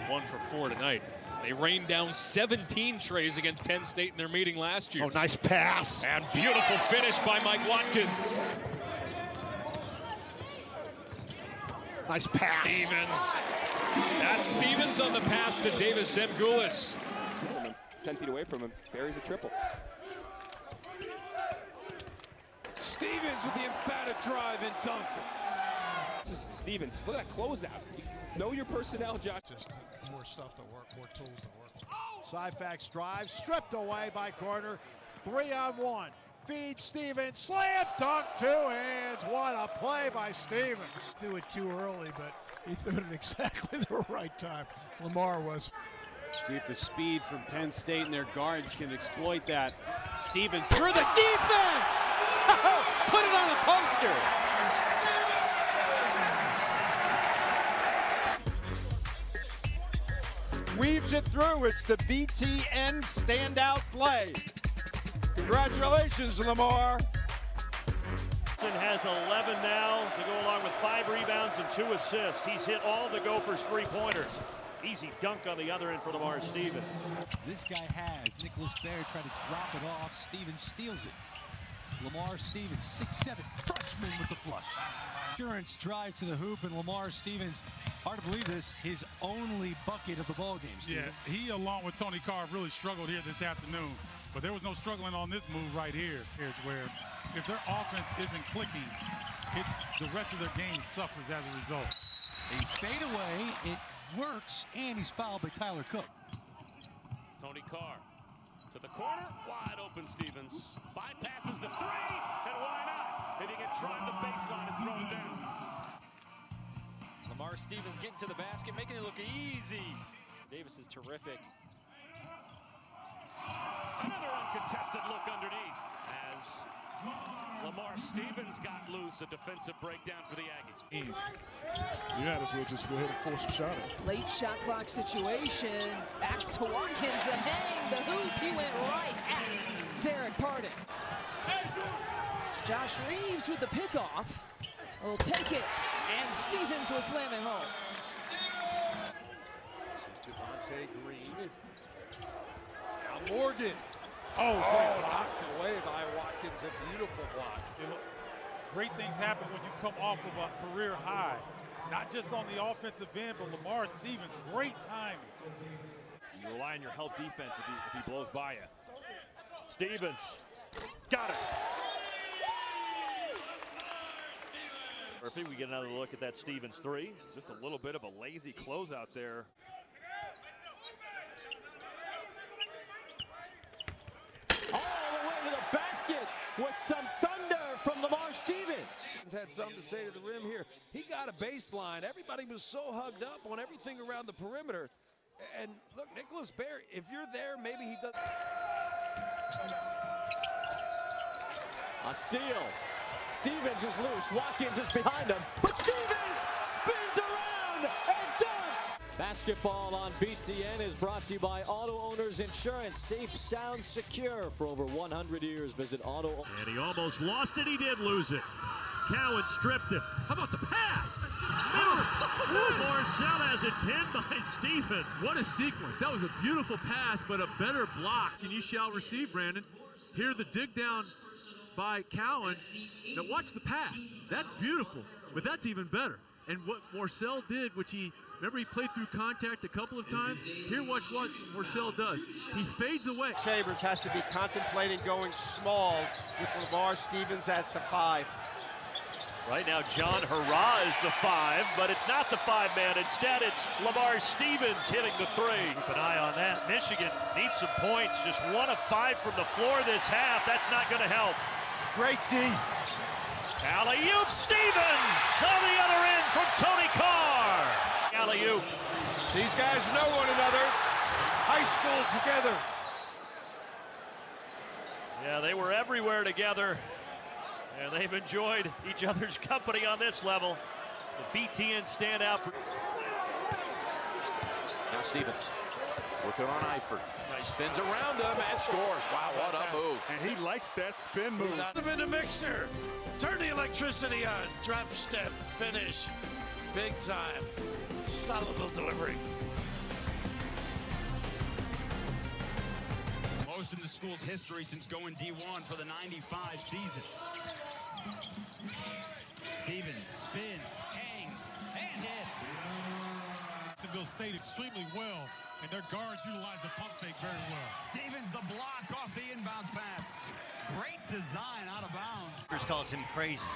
1 for 4 tonight. They rained down 17 trays against Penn State in their meeting last year. Oh, nice pass. And beautiful finish by Mike Watkins. Nice pass. Stevens. That's Stevens on the pass to Davis Mgulis. 10 feet away from him, buries a triple. Stevens with the emphatic drive and dunk. This is Stevens. Look at that closeout. Know your personnel, Josh. Just more stuff to work, more tools to work. Syfax drive, stripped away by Gardner. 3-on-1. Feed Stevens, slam dunk, 2 hands. What a play by Stevens. Threw it too early, but he threw it at exactly the right time. Lamar was. See if the speed from Penn State and their guards can exploit that. Stevens through the defense! Put it on the poster! Weaves it through. It's the BTN standout play. Congratulations, Lamar. Has 11 now to go along with 5 rebounds and 2 assists. He's hit all the Gophers' 3-pointers. Easy dunk on the other end for Lamar Stevens. This guy has. Nicholas Baird tried to drop it off. Stevens steals it. Lamar Stevens, 6'7", freshman with the flush. Insurance drive to the hoop, and Lamar Stevens, hard to believe this, his only bucket of the ball game. Yeah, he along with Tony Carr really struggled here this afternoon, but there was no struggling on this move right here. Here's where if their offense isn't clicking, the rest of their game suffers as a result. A fadeaway, it works, and he's fouled by Tyler Cook. Tony Carr to the corner, wide open Stevens. Bypasses the 3, and why not? If he can drive the baseline and throw it down. Lamar Stevens getting to the basket, making it look easy. Davis is terrific. Another uncontested look underneath as Lamar Stevens got loose. A defensive breakdown for the Aggies. You had us, we'll just go ahead and force a shot. Late shot clock situation. Back to Watkins and hang the hoop. He went right at Derek Pardon. Josh Reeves with the pickoff. Will take it, and Stevens will slam it home. This is Devontae Green. Now Morgan. Oh, knocked away by Watkins. A beautiful block. Great things happen when you come off of a career high. Not just on the offensive end, but Lamar Stevens, great timing. You rely on your help defense if he blows by you. Stevens, got it. If we get another look at that Stevens 3, just a little bit of a lazy closeout there. All the way to the basket with some thunder from Lamar Stevens. Had something to say to the rim here. He got a baseline. Everybody was so hugged up on everything around the perimeter. And look, Nicholas Baird, if you're there, maybe he does. A steal. Stevens is loose. Watkins is behind him. But Stevens spins around and dunks. Basketball on BTN is brought to you by Auto Owners Insurance. Safe, sound, secure for over 100 years. Visit Auto. And he almost lost it. He did lose it. Cowan stripped it. How about the pass? Marcel has it pinned by Stevens. What a sequence. That was a beautiful pass, but a better block. And you shall receive, Brandon. Here the dig down by Cowan. Now watch the pass. That's beautiful, but that's even better. And what Marcel did, which remember he played through contact a couple of times? Here watch what Marcel does. He fades away. Chambers has to be contemplating going small with Lamar Stevens as the 5. Right now, John Hurrah is the 5, but it's not the 5-man. Instead, it's Lamar Stevens hitting the 3. Keep an eye on that. Michigan needs some points. Just 1 of 5 from the floor this half. That's not going to help. Great D. Alley-oop, Stevens on the other end from Tony Carr. Alley-oop. These guys know one another. High school together. Yeah, they were everywhere together. And they've enjoyed each other's company on this level. It's a BTN standout. Now Stevens working on Eifert. Spins around him and scores. Wow, what a move. And he likes that spin move. Put him in the mixer. Turn the electricity on. Drop step. Finish. Big time. Solid little delivery. school's history since going D1 for the '95 season. Stevens spins, hangs, and hits. Jacksonville State extremely well, and their guards utilize the pump fake very well. Stevens the block off the inbounds pass. Great design out of bounds. Calls him crazy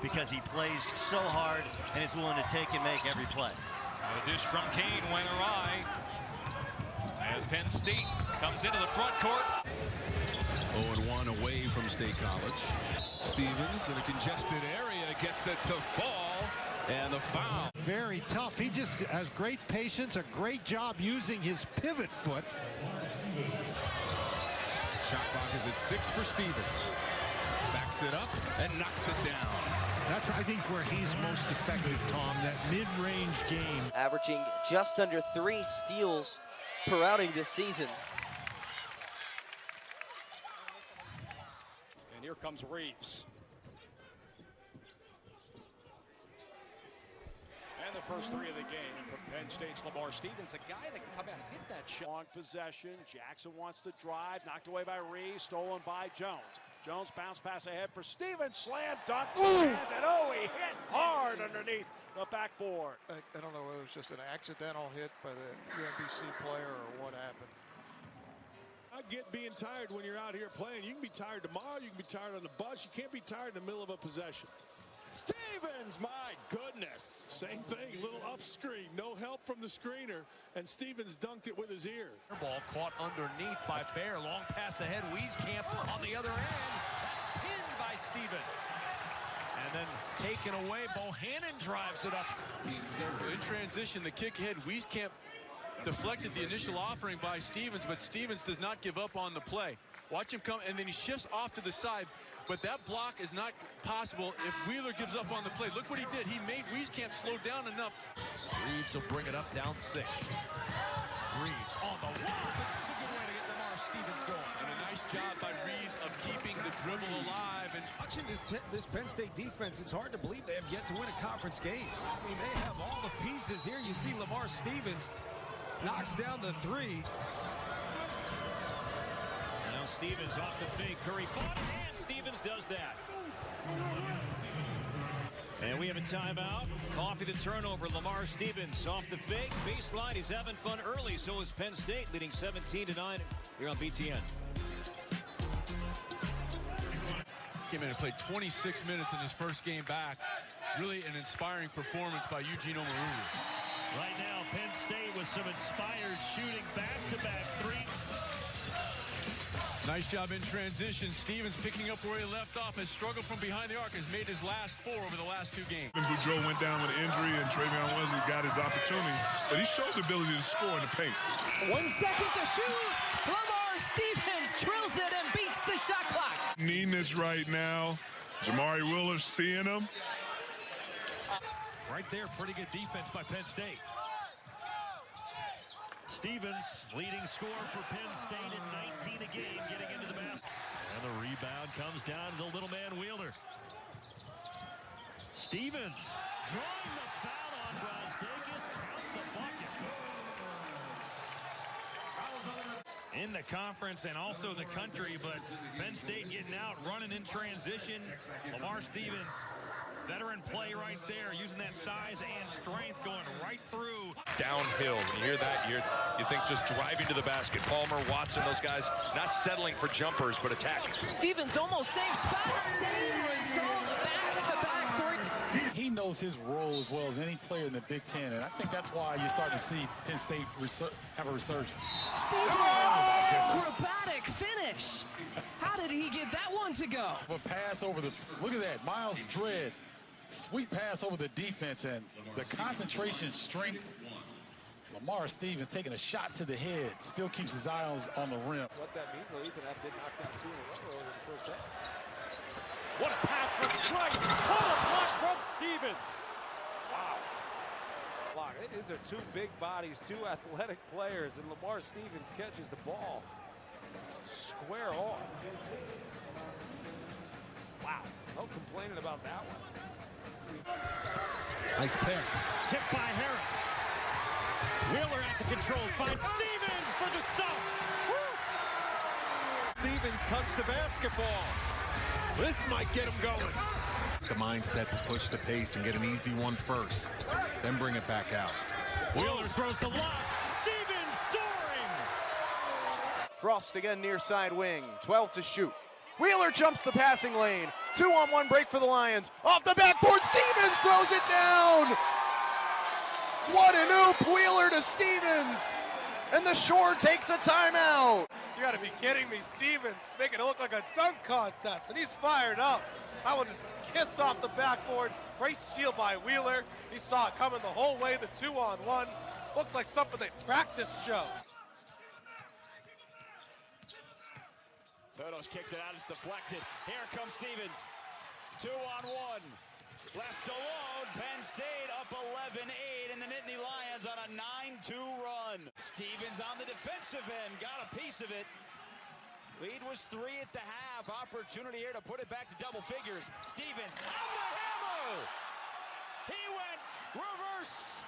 because he plays so hard and is willing to take and make every play. The dish from Kane went awry as Penn State comes into the front court. 0-1 away from State College. Stevens in a congested area gets it to fall, and the foul. Very tough. He just has great patience, a great job using his pivot foot. Shot clock is at 6 for Stevens. Backs it up and knocks it down. That's, I think, where he's most effective, Tom, that mid-range game. Averaging just under 3 steals per outing this season. And here comes Reeves. And the first 3 of the game from Penn State's Lamar Stevens, a guy that can come out and hit that shot. Long possession. Jackson wants to drive. Knocked away by Reeves. Stolen by Jones. Jones bounce pass ahead for Stevens. Slam dunk. And he hits hard underneath the backboard. I don't know whether it was just an accidental hit by the UMBC player or what happened. I get being tired when you're out here playing. You can be tired tomorrow. You can be tired on the bus. You can't be tired in the middle of a possession. Stevens, my goodness. Same thing, little up screen, no help from the screener, and Stevens dunked it with his ear. Ball caught underneath by Bear. Long pass ahead. Wieskamp on the other end. That's pinned by Stevens. And then taken away. Bohannon drives it up. In transition, the kick ahead. Wieskamp deflected the initial offering by Stevens, but Stevens does not give up on the play. Watch him come, and then he shifts off to the side. But that block is not possible if Wheeler gives up on the play. Look what he did. He made Wieskamp slow down enough. Reeves will bring it up, down 6. Reeves on the wall. That's a good way to get Lamar Stevens going. And a nice job by Reeves of keeping the dribble alive. And watching this Penn State defense, it's hard to believe they have yet to win a conference game. I mean, they have all the pieces here. You see Lamar Stevens knocks down the 3. Now Stevens off the fake. Curry bought it, and Stevens does that. And we have a timeout. Coffee the turnover. Lamar Stevens off the fake. Baseline. He's having fun early. So is Penn State, leading 17-9 here on BTN. Came in and played 26 minutes in his first game back. Really an inspiring performance by Eugene Omoruyi. Right now, Penn State with some inspired shooting, back-to-back 3. Nice job in transition. Stevens picking up where he left off, has struggled from behind the arc, has made his last 4 over the last 2 games. Boudreaux went down with an injury, and Travion Wesley got his opportunity, but he showed the ability to score in the paint. 1 second to shoot. Lamar Stevens drills it and beats the shot clock. Needing this right now. Jamari Willer's seeing him. Right there, pretty good defense by Penn State. Stevens, leading scorer for Penn State at 19 a game, getting into the basket. And the rebound comes down to the little man Wheeler. Stevens drawing the foul on Brazdeikis. Count the bucket. In the conference and also the country, but Penn State getting out, running in transition. Lamar Stevens, veteran play right there, using that size and strength, going right through. Downhill, when you hear that, you think just driving to the basket. Palmer, Watson, those guys not settling for jumpers, but attacking. Stevens almost same spot, same result, back-to-back 3. He knows his role as well as any player in the Big Ten, and I think that's why you're starting to see Penn State have a resurgence. Stevens, acrobatic finish. How did he get that one to go? A pass over the, look at that, Miles Dredd. Sweet pass over the defense and the concentration, strength. Lamar Stevens taking a shot to the head, still keeps his eyes on the rim. What that means, well, Ethan did knock down 2 in a row over the first half. What a pass from Stripe. What a block from Stevens. Wow. Block. These are 2 big bodies, 2 athletic players, and Lamar Stevens catches the ball square on. Wow. No complaining about that one. Nice pair. Tip by Herrick. Wheeler at the controls. Finds Stevens for the stop. Woo! Stevens touched the basketball. This might get him going. The mindset to push the pace and get an easy one first, then bring it back out. Wheeler throws the lob. Stevens soaring. Frost again near side wing. 12 to shoot. Wheeler jumps the passing lane. 2-on-1 break for the Lions. Off the backboard, Stevens throws it down. What an oop, Wheeler to Stevens. And the Shore takes a timeout. You gotta be kidding me. Stevens making it look like a dunk contest, and he's fired up. That one just kissed off the backboard. Great steal by Wheeler. He saw it coming the whole way, the 2-on-1. Looked like something they practiced, Joe. Sotos kicks it out, it's deflected. Here comes Stevens. 2-on-1. Left alone, Penn State up 11-8, and the Nittany Lions on a 9-2 run. Stevens on the defensive end, got a piece of it. Lead was 3 at the half. Opportunity here to put it back to double figures. Stevens on the hammer! He went reverse.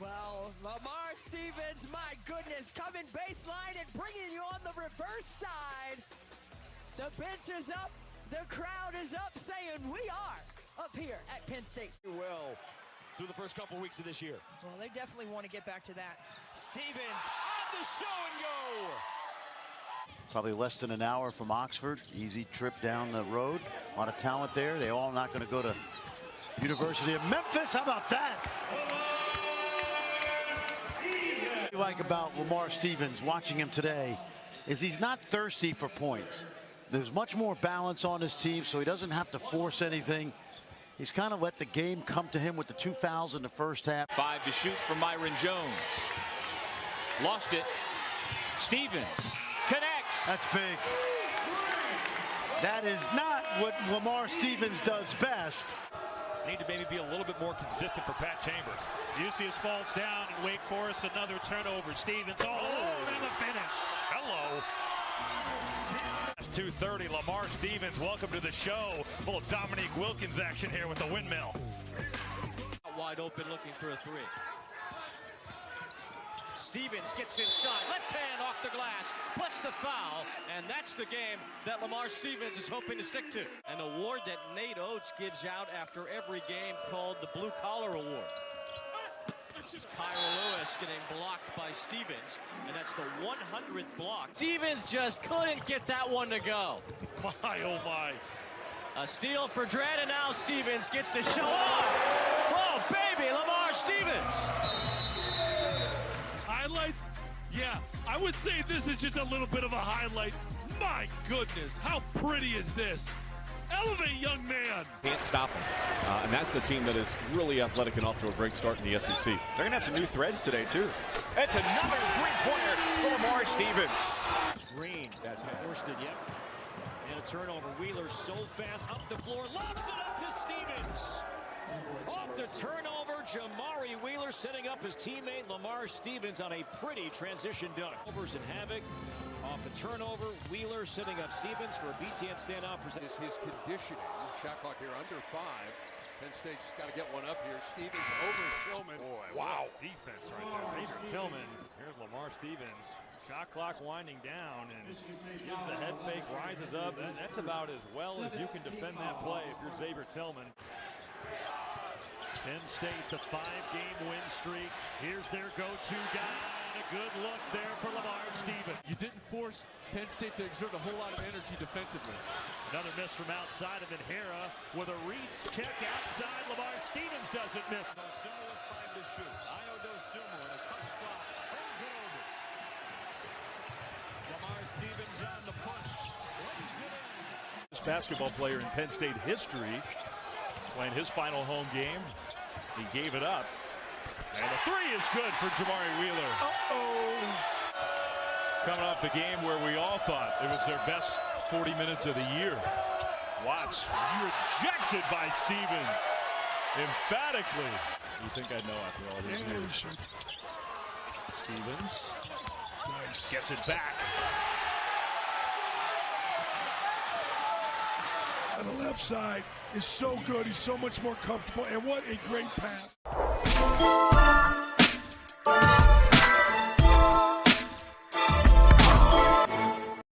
Well, Lamar Stevens, my goodness, coming baseline and bringing you on the reverse side. The bench is up, the crowd is up, saying we are up here at Penn State. Well, through the first couple weeks of this year. Well, they definitely want to get back to that. Stevens on the show and go. Probably less than an hour from Oxford. Easy trip down the road. A lot of talent there. They all not going to go to University of Memphis. How about that? What I like about Lamar Stevens, watching him today, is he's not thirsty for points. There's much more balance on his team, so he doesn't have to force anything. He's kind of let the game come to him with the 2 fouls in the first half. 5 to shoot for Myron Jones. Lost it. Stevens connects. That's big. That is not what Lamar Stevens does best. Need to maybe be a little bit more consistent for Pat Chambers. Lucius falls down, and Wake Forest another turnover. Stevens all over and the finish. Hello. 2:30, Lamar Stevens, welcome to the show. A little Dominique Wilkins action here with the windmill. Wide open looking for a 3. Stevens gets inside, left hand off the glass, plus the foul, and that's the game that Lamar Stevens is hoping to stick to. An award that Nate Oates gives out after every game called the Blue Collar Award. This is Kyra Lewis getting blocked by Stevens, and that's the 100th block. Stevens just couldn't get that one to go. My, oh my. A steal for Dredd, and now Stevens gets to show off. Oh, baby, Lamar Stevens. Highlights? Yeah, I would say this is just a little bit of a highlight. My goodness, how pretty is this? Elevate, young man. Can't stop them. And that's a team that is really athletic and off to a great start in the SEC. They're going to have some new threads today, too. That's another three-pointer for Lamar Stevens. Green, that's forced it yet. And a turnover. Wheeler so fast up the floor, lobs it up to Stevens. Off the turnover, Jamari Wheeler setting up his teammate Lamar Stevens on a pretty transition dunk. Overs and havoc. Off the turnover, Wheeler setting up Stevens for a BTN standout. Is his conditioning. Shot clock here under 5. Penn State's got to get one up here. Stevens over Tillman. Boy, wow. Defense right there. Xavier Tillman. Here's Lamar Stevens. Shot clock winding down, and gives the head fake, rises up. That's about as well as you can defend that play if you're Xavier Tillman. Penn State, the 5-game win streak. Here's their go-to guy. And a good look there for Lamar Stevens. You didn't force Penn State to exert a whole lot of energy defensively. Another miss from outside of Inhera with a Reese check outside. Lamar Stevens doesn't miss. Dosumu with 5 to shoot. Ayo Dosumu in a tough spot. Turns it over. Lamar Stevens on the push. This basketball player in Penn State history, playing his final home game. He gave it up. And the 3 is good for Jamari Wheeler. Coming off the game where we all thought it was their best 40 minutes of the year. Watts rejected by Stevens. Emphatically. You think I know after all these years. Stevens gets it back. On the left side is so good. He's so much more comfortable. And what a great pass.